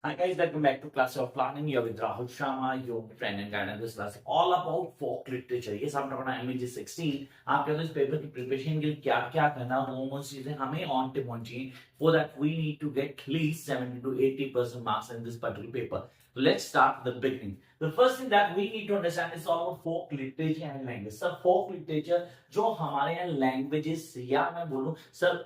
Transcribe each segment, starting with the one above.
Hi guys, welcome back to Class of Planning. You're with Rahul Sharma, your friend and guide, and this class is all about folk literature. ये सब अपना MAG 16 आपके इस paper की preparation के लिए क्या क्या करना वो चीजें हमें ऑन टिप होनी चाहिए. For that we need to get at least 70 to 80% marks in this particular paper. So let's start the beginning. The first thing that we need to understand is all about folk literature and language. Sir, folk literature जो हमारे यहाँ languages या मैं बोलूँ sir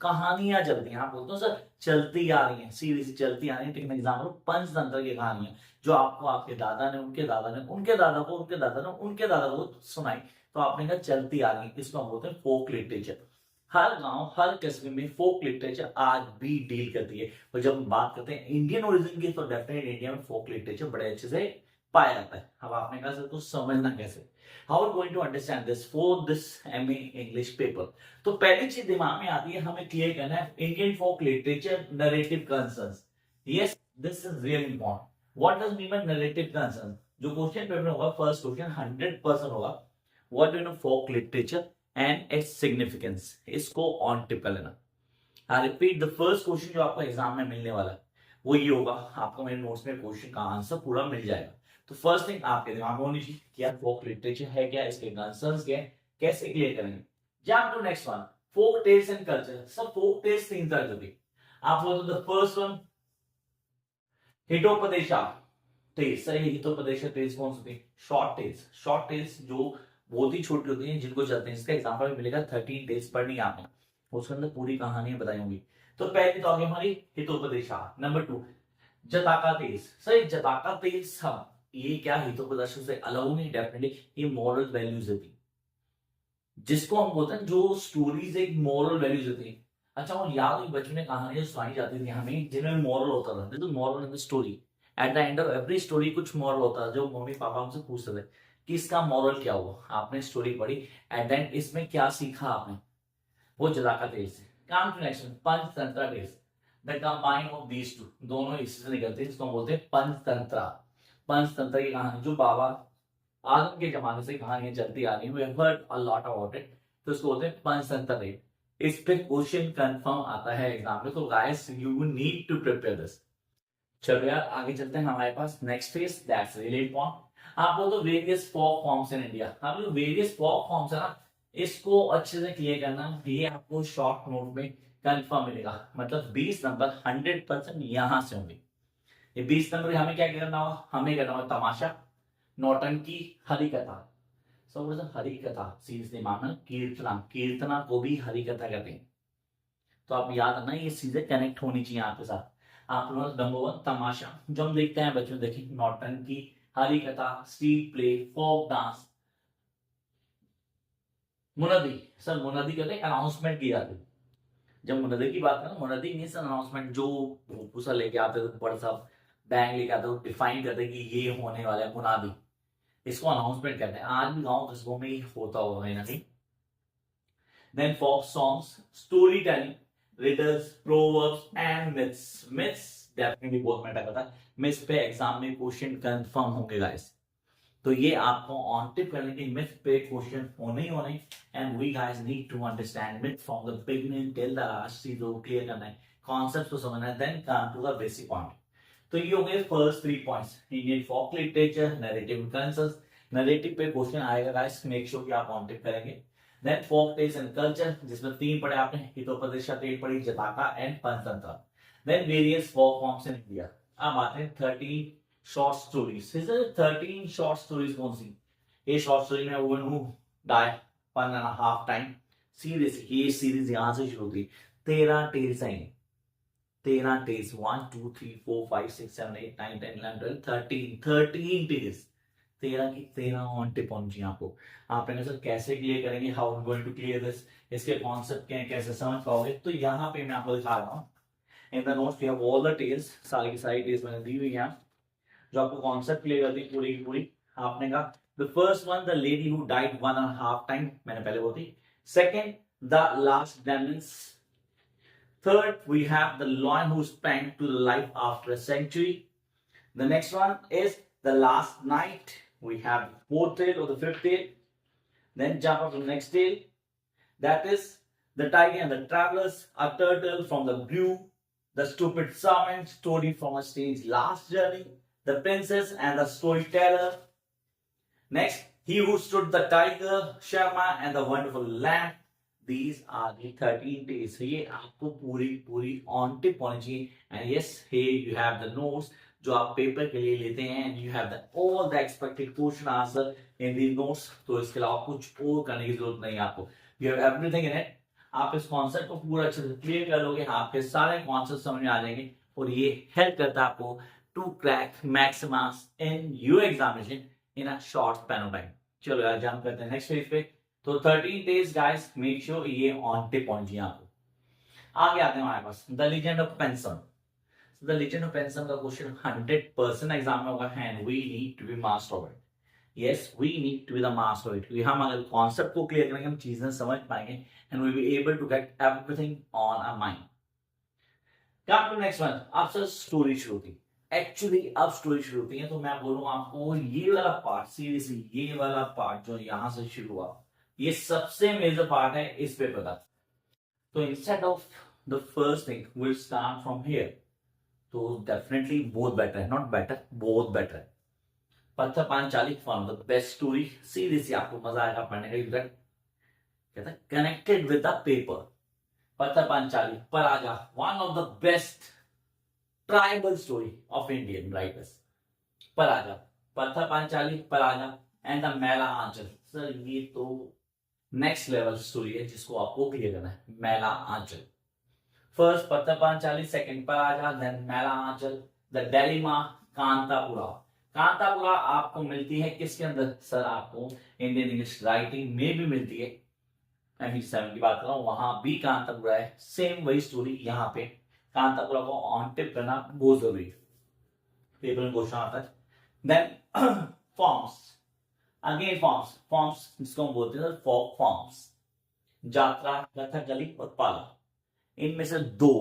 कहानियां चलती हैं. आप बोलते हो सर चलती आ रही हैं, सीरीज चलती आ रही है. टेक एग्जाम्पल पंचतंत्र की कहानियां जो आपको आपके दादा ने उनके दादा ने उनके दादा को उनके दादा ने उनके दादा को सुनाई, तो आपने कहा चलती आ रही है. इसको हम बोलते हैं फोक लिटरेचर. हर गांव हर कस्बे में फोक लिटरेचर आज भी डील करती है. और जब हम बात करते हैं इंडियन ओरिजिन की, तो डेफिनेट इंडिया में फोक लिटरेचर बड़े अच्छे से पाया जाता है. अब आपने कहा सर तो समझना कैसे, how are going to understand this for this MA English paper. तो पहली चीज दिमाग में आती है, हमें क्लियर करना है Indian folk literature narrative concerns. Yes, this is really important. What does mean by narrative concern? जो क्वेश्चन पेपर में होगा, फर्स्ट क्वेश्चन 100% होगा. What do you know folk literature and its significance. इसको ऑन टिप कर लेना. I repeat, the first question जो आपको exam में मिलने वाला है वो ये होगा. आपको मेरे नोट्स में क्वेश्चन का आंसर पूरा मिल जाएगा. तो फर्स्ट थिंग आपके दिमाग में होनी चाहिए कि यार फोक लिटरेचर है क्या, इसके कंसर्न्स क्या है, कैसे क्लियर करेंगे. Jump to next one, folk tales and culture. सब फोक टेल्स तीन तरह की होती है. आप बोलते द फर्स्ट वन हितोपदेशा टेल्स. सही, हितोपदेशा टेल्स कौन सी होती है? Short tales. शॉर्ट टेल्स जो बहुत ही छोटी होती हैं, जिनको चलते हैं. इसका एग्जांपल भी मिलेगा 13 टेल्स पढ़नी है आपने, उसके अंदर पूरी कहानियां बताई होंगी. तो पहली तो आगे हमारी हितोपदेशा. Number 2 जताका tales. सही, जताका टेल्स हम ये क्या हितोपदेशा से अलग नहीं, डेफिनेटली ये मॉरल वैल्यूज होती है, जिसको हम बोलते हैं जो स्टोरीज एक मॉरल वैल्यूज होती है. अच्छा, और याद हुई बचपन में कहानियां सुनाई जाती थी हमें जिनमें मॉरल होता था. तो moral in the story, at the end of every story कुछ मॉरल होता है. जो मम्मी पापा हमसे पूछते थे कि इसका मॉरल क्या हुआ, आपने स्टोरी पढ़ी, एट द एंड इसमें क्या सीखा आपने, वो जताका टेल्स से. Come to next Panchatantra tales. The combine of these two, दोनों इससे निकलते हैं, इसको हम बोलते हैं पंचतंत्र. पंचतंत्र की कहानी जो बाबा आदम के जमाने से कहानियां चलती आ रही है, we have heard a lot about it. तो इसको बोलते हैं पंचतंत्र. इस पे क्वेश्चन कंफर्म आता है एग्जाम में, तो guys you need to prepare this. चलो यार आगे चलते हैं. हमारे पास next phase that's really important. आप बोल दो various folk forms in India. आप जो वेरियस फोक फॉर्म्स है ना, इसको अच्छे से क्लियर करना. ये आपको शॉर्ट नोट में कंफर्म मिलेगा. मतलब 20 नंबर 100% यहां से होंगे. ये 20 नंबर हमें क्या करना होगा, हमें करना होगा तमाशा, नौटंकी, हरि कथा. सब हरि कथा सीरीज माना, कीर्तना, कीर्तना को भी हरि कथा कहते हैं. तो आप याद रखना, ये चीजें कनेक्ट होनी चाहिए आपके साथ. आप लोग नंबर 1 तमाशा जो हम देखते हैं बच्चों, देखिए nautanki, Harikatha, street play, folk dance, मुनदी. सर मुनदी कहते हैं अनाउंसमेंट की जाती है. जब मुनदी की बात करें, मुनदी मीन्स अनाउंसमेंट. जो भूसा लेके आते थे, बड़ा सा बैंग लेके आते, डिफाइन करते कि ये होने वाला है मुनादी. इसको अनाउंसमेंट कहते हैं. आज भी गांव कस्बों में होता होगा कहीं ना कहीं. Then folk songs, story telling, riddles, proverbs and myths. Myths definitely बहुत मैटर करता है. मिथ्स पे एग्जाम में क्वेश्चन कंफर्म होंगे गाइस. तो ये आपको ऑन टिप करने के मिथ पे क्वेश्चन होने ही होने. And we guys need to understand myth from the beginning till the last. चीजों को क्लियर करना है, कॉन्सेप्ट को समझना है, then come to the basic point. तो ये हो गए first 3 points. Indian folk literature, narrative concerns. Narrative पे क्वेश्चन आएगा गाइस, मेक श्योर कि आप ऑन टिप करेंगे. Then folk tales and culture, जिसमें 3 पढ़े आपने, हितोपदेशा टेल पढ़ी, Jataka and Panchatantra. Then various folk forms in India. अब आते हैं 13 शॉर्ट स्टोरीज. 13 शॉर्ट स्टोरीज कौन सी? ये शॉर्ट स्टोरी में woman who die 1.5 time. Series, ये सीरीज यहां से शुरू होती. 13 टेल्स आएंगे. 13 टेल्स, 1 2 3 4 5 6 7 8 9 10 11 12 13 टेल्स. 13 की 13 ऑन टिप होनी चाहिए आपको. आपने कहा सर कैसे क्लियर करेंगे, how are going to clear this, इसके कॉन्सेप्ट क्या है, कैसे समझ पाओगे. तो यहाँ पे मैं आपको दिखा रहा हूँ in the notes we have all the tales. सारी की सारी टेल्स मैंने दी हुई है जो आपको कॉन्सेप्ट क्लियर करती है पूरी की पूरी. आपने कहा the first one the lady who died 1.5 time, मैंने पहले बोली. Second the last diamonds. Third, we have the lion who sprang to life after a century. The next one is the last night. We have the 4th tale or the 5th tale. Then jump up to the next tale. That is the tiger and the travelers, a turtle from the blue The Stupid Servant, Story from a Stage Last Journey, The Princess and the Storyteller. Next, He Who Stood the Tiger, Sharma and the Wonderful Lamp. These are the 13 days. So ये आपको पूरी on tip होनी चाहिए. And yes, here you have the notes जो आप paper के लिए लेते हैं. And you have the all the expected question answer in the notes. तो इसके अलावा कुछ और करने की जरूरत नहीं है आपको. You have everything in it. आप इस कॉन्सेप्ट को पूरा अच्छे से क्लियर कर लोगे, आपके सारे कॉन्सेप्ट समझ में आ जाएंगे और ये हेल्प करता है आपको to crack max marks in your examination in a short span of time. चलो यार जंप करते हैं नेक्स्ट पेज पे. तो 13 डेज गाइस, मेक श्योर ये ऑन टिप होनी चाहिए आपको. आगे आते हैं हमारे पास the legend of Pensam. The legend of Pensam का क्वेश्चन 100% एग्जाम में होगा and we need to be master of it. Yes, we need to be the master of it. क्योंकि हम अगर कॉन्सेप्ट को क्लियर करेंगे हम चीजें समझ पाएंगे and we'll be able to get everything on our mind. Come to next one. अब सर स्टोरी शुरू होती. एक्चुअली अब स्टोरी शुरू होती है तो मैं बोलूंगा आपको ये वाला पार्ट, सीरियसली ये वाला पार्ट जो यहाँ से शुरू हुआ, ये सबसे मेजर पार्ट है इस पेपर का. तो instead of the first thing will start from here. तो डेफिनेटली बोथ बेटर है, नॉट बेटर, बोथ बेटर है. पत्थर Panchali form the best story. Seriously आपको मजा आएगा पढ़ने का. कहता है connected with the paper. Pather Panchali, Paraja, one of the best tribal story of Indian writers. Paraja, Pather Panchali, पराजा and the मैला आंचल. सर ये तो नेक्स्ट लेवल स्टोरी है जिसको आपको क्लियर करना है. मैला आंचल, फर्स्ट पत्थर पांचाली, सेकंड पराजा, देन मैला आंचल, द डेलिमा, कांतापुरा. कांतापुरा आपको मिलती है किसके अंदर सर? आपको इंडियन इंग्लिश राइटिंग में भी मिलती है. ME7 की बात कर रहा हूं, वहां भी कांतापुरा है. सेम वही स्टोरी यहाँ पे. कांतापुरा को ऑन टिप करना बहुत जरूरी है, पेपर में क्वेश्चन आता है. देन फॉर्म्स, अगेन फॉर्म्स जिसको हम बोलते हैं फोक फॉर्म्स. जात्रा, कथकली और पाला. इनमें से दो,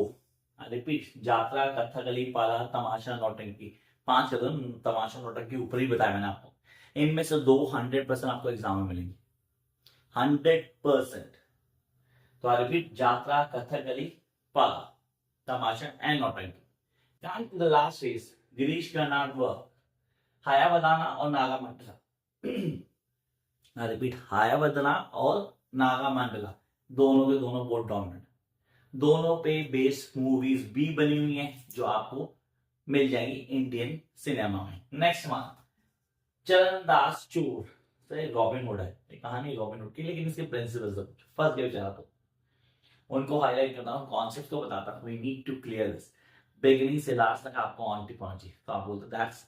रिपीट, जात्रा, कथकली, पाला, तमाशा, नौटंकी. 5 कदम तमाशा नौटंकी ऊपर ही बताया मैंने आपको. इनमें से 200% आपको एग्जाम में मिलेंगे, 100%. तो आई रिपीट, जात्रा, कथकली, पाला, tamasha and nautanki. Come to the last phase, Girish Karnad work, Hayavadana और नागामंडला. आई रिपीट, हायावदना और नागामंडला दोनों के दोनों बहुत डोमिनेंट. दोनों पे बेस्ड मूवीज भी बनी हुई हैं जो आपको मिल जाएगी इंडियन सिनेमा में. नेक्स्ट वन, चरणदास चूर. रॉबिन हुड है कहानी रॉबिन हुड की, लेकिन इसके प्रिंसिपल्स फर्स्ट गए बेचारा, तो उनको हाईलाइट करता हूँ, कॉन्सेप्ट को बताता हूँ. We need to clear this. Beginning से लास्ट तक आपको ऑन टिप पहुंची. तो आप बोलते दैट्स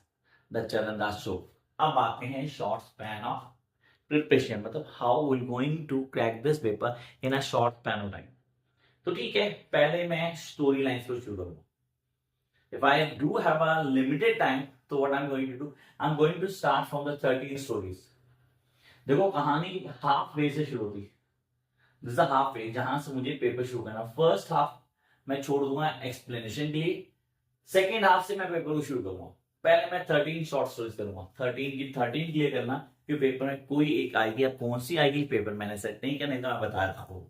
द चरणदास चूर. अब आते हैं शॉर्ट स्पैन ऑफ प्रिपरेशन, मतलब how will going to crack this paper in a short span of time. तो ठीक है, पहले मैं स्टोरी लाइन्स को शुरू करूंगा. If I do have a limited time, so what I'm going to do? I'm going to start from the 13 stories. देखो कहानी हाफ वे से शुरू होती है. दिस इज हाफ वे जहां से मुझे पेपर शुरू करना. फर्स्ट हाफ मैं छोड़ दूंगा एक्सप्लेनेशन के लिए. सेकेंड हाफ से मैं पेपर को शुरू करूंगा. पहले मैं 13 शॉर्ट स्टोरीज करूंगा. 13 की 13 क्लियर करना कि पेपर में कोई एक आएगी. अब कौन सी आएगी पेपर मैंने सेट नहीं किया, नहीं तो मैं बता रहा हूँ.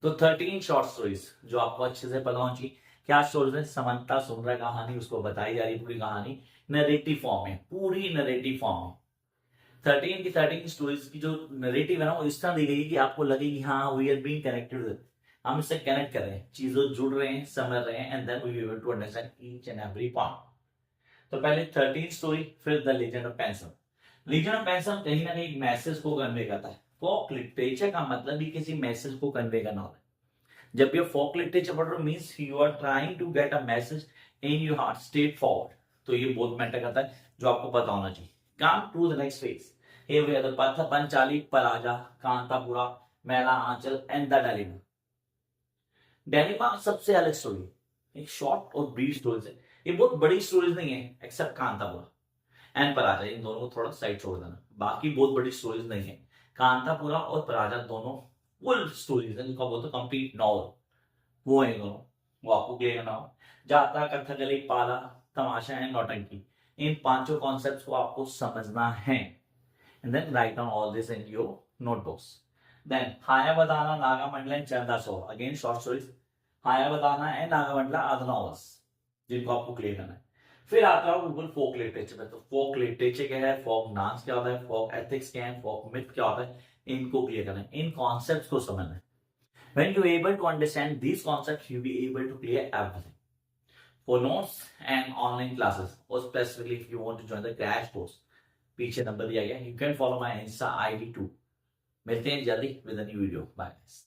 तो 13 शॉर्ट स्टोरीज जो आपको अच्छे से पता होनी चाहिए. क्या स्टोरीज है? समंता सुंदरा कहानी, उसको बताई जा रही पूरी कहानी नरेटिव फॉर्म में, पूरी नरेटिव फॉर्म में. 13 की 13 स्टोरीज की जो नरेटिव है ना, वो इस तरह दी गई कि आपको लगे कि हाँ we are being connected with, हम इससे कनेक्ट कर रहे हैं, चीजों जुड़ रहे हैं, समझ रहे हैं, and then we will able to understand each and every part. तो पहले 13 स्टोरी, फिर the legend of pension. Legend of pension कहीं ना कहीं एक मैसेज को कन्वे करता है. फोक लिटरेचर का मतलब भी किसी मैसेज को कन्वे करना होता है. जब ये फोक लिटरेचर पढ़ रहे हो means you are trying to get a message in your heart straightforward. तो ये बहुत मैटर करता है जो आपको पता होना चाहिए. Come to the next phase. Here we have the Pather Panchali, Paraja, Kanthapura, Maila Anchal and the dilemma. Dilemma सबसे अलग स्टोरी, एक शॉर्ट और ब्रीफ स्टोरीज है. ये बहुत बड़ी स्टोरीज नहीं है एक्सेप्ट कांतापुरा एंड पराजा. इन दोनों को थोड़ा साइड छोड़ देना, बाकी बहुत बड़ी स्टोरीज नहीं है. कांतापुरा और पराजा दोनों फुल स्टोरीज है, जिनको बोलते कंप्लीट नॉवल. वो है दोनों, वो आपको क्लियर करना हो. जात्रा, कथकली, पाला, तमाशा एंड नौटंकी, इन पांचों कॉन्सेप्ट्स को आपको समझना है. And then write down all this in your notebooks. Then Hayavadana, Nagamandala and Chandaso. Again short stories. हाया बताना है, नागामंडला आदनॉवर्स, जिनको आपको क्लियर करना है। फिर आता है गूगल फोक लिटरेचर में। तो फोक लिटरेचर क्या है, फोक डांस क्या होता है, फोक एथिक्स क्या है, फोक मिथ क्या होता है, इनको क्लियर करना है, इन कॉन्सेप्ट्स को समझना है। When you're able to understand these concepts, you'll be able to clear everything. For notes and online classes, or specifically if you want to join the crash course, पीछे नंबर दिया गया, you can follow my Insta ID too. मिलते हैं जल्दी with a new video. Bye guys.